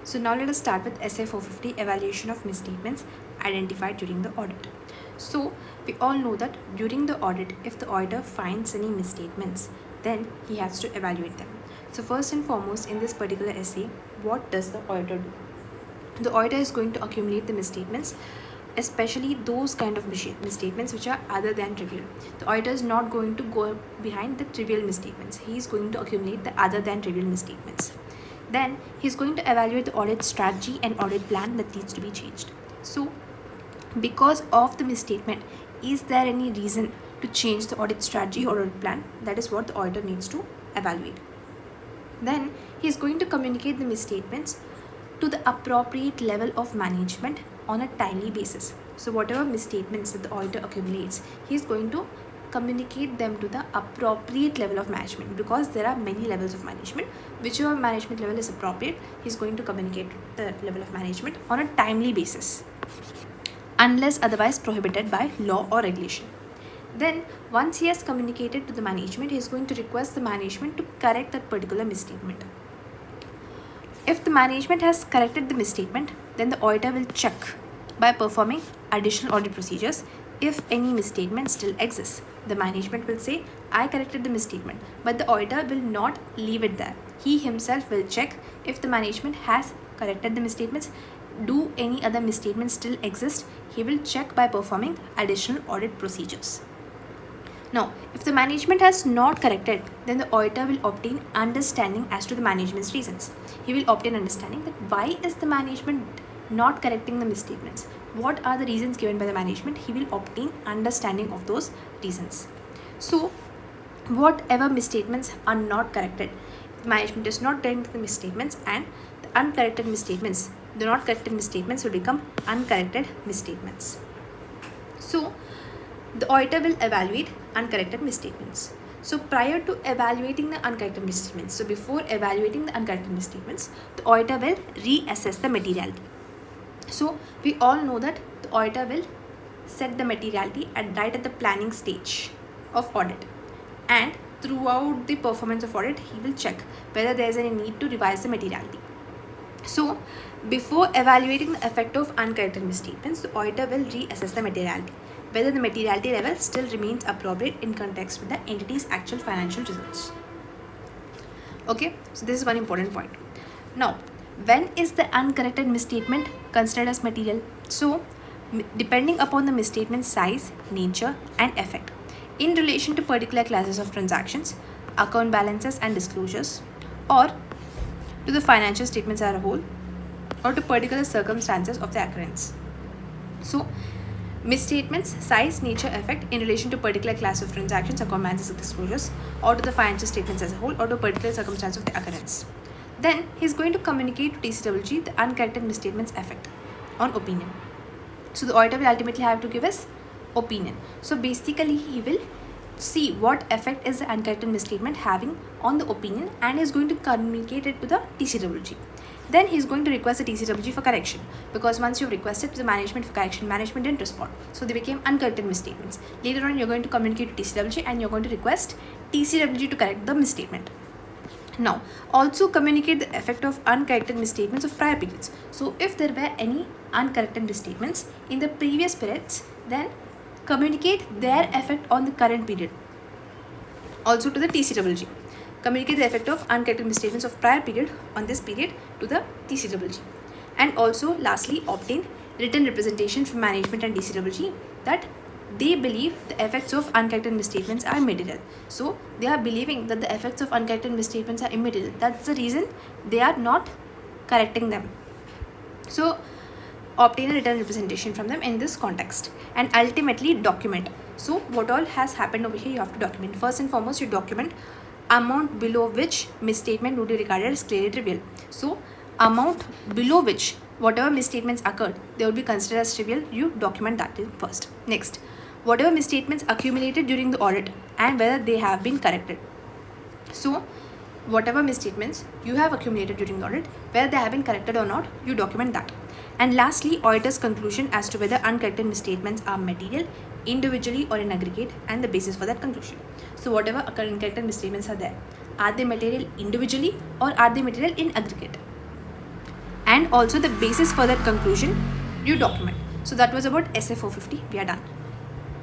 So now let us start with SA 450, evaluation of misstatements identified during the audit. So we all know that during the audit, if the auditor finds any misstatements, then he has to evaluate them. So first and foremost, in this particular essay, what does the auditor do? The auditor is going to accumulate the misstatements, especially those kind of misstatements which are other than trivial. The auditor is not going to go behind the trivial misstatements. He is going to accumulate the other than trivial misstatements. Then he is going to evaluate the audit strategy and audit plan that needs to be changed. So because of the misstatement, is there any reason to change the audit strategy or audit plan? That is what the auditor needs to evaluate. Then he is going to communicate the misstatements to the appropriate level of management on a timely basis. So whatever misstatements that the auditor accumulates, he is going to communicate them to the appropriate level of management, because there are many levels of management. Whichever management level is appropriate, he is going to communicate the level of management on a timely basis, unless otherwise prohibited by law or regulation. Then once he has communicated to the management, he is going to request the management to correct that particular misstatement. If the management has corrected the misstatement, then the auditor will check by performing additional audit procedures. If any misstatement still exists, the management will say, I corrected the misstatement, but the auditor will not leave it there. He himself will check if the management has corrected the misstatements. Do any other misstatements still exist? He will check by performing additional audit procedures. Now, if the management has not corrected, then the auditor will obtain understanding as to the management's reasons. He will obtain understanding that why is the management not correcting the misstatements? What are the reasons given by the management? He will obtain understanding of those reasons. So, whatever misstatements are not corrected, the management is not correcting the misstatements, and the uncorrected misstatements, the not corrected misstatements will become uncorrected misstatements. So, the auditor will evaluate uncorrected misstatements. So prior to evaluating the uncorrected misstatements, so before evaluating the uncorrected misstatements, the auditor will reassess the materiality. So we all know that the auditor will set the materiality right at the planning stage of audit, and throughout the performance of audit, he will check whether there is any need to revise the materiality. So before evaluating the effect of uncorrected misstatements, the auditor will reassess the materiality, whether the materiality level still remains appropriate in context with the entity's actual financial results. Okay, so this is one important point. Now, when is the uncorrected misstatement considered as material? So, depending upon the misstatement size, nature, and effect, in relation to particular classes of transactions, account balances and disclosures, or to the financial statements as a whole, or to particular circumstances of the occurrence. So, misstatements, size, nature, effect in relation to particular class of transactions, account balances, or disclosures, or to the financial statements as a whole, or to a particular circumstance of the occurrence. Then he is going to communicate to TCWG the uncorrected misstatements effect on opinion. So the auditor will ultimately have to give us opinion. So basically he will see what effect is the uncorrected misstatement having on the opinion, and is going to communicate it to the TCWG. Then he is going to request the TCWG for correction, because once you've requested the management for correction, management didn't respond, so they became uncorrected misstatements. Later on, you're going to communicate to TCWG and you're going to request TCWG to correct the misstatement. Now, also communicate the effect of uncorrected misstatements of prior periods. So if there were any uncorrected misstatements in the previous periods, then communicate their effect on the current period. Also to the TCWG. Communicate the effect of uncorrected misstatements of prior period on this period to the TCWG. And also lastly, obtain written representation from management and TCWG that they believe the effects of uncorrected misstatements are immaterial. So they are believing that the effects of uncorrected misstatements are immaterial. That's the reason they are not correcting them. So obtain a written representation from them in this context, and ultimately document. So what all has happened over here, you have to document. First and foremost, you document amount below which misstatement would be regarded as clearly trivial. So amount below which whatever misstatements occurred, they would be considered as trivial. You document that first. Next, whatever misstatements accumulated during the audit and whether they have been corrected. So whatever misstatements you have accumulated during the audit, whether they have been corrected or not, you document that. And lastly, auditor's conclusion as to whether uncorrected misstatements are material individually or in aggregate, and the basis for that conclusion. So whatever uncorrected misstatements are there, are they material individually or are they material in aggregate? And and also the basis for that conclusion, you document. So that was about SA 450. We are done.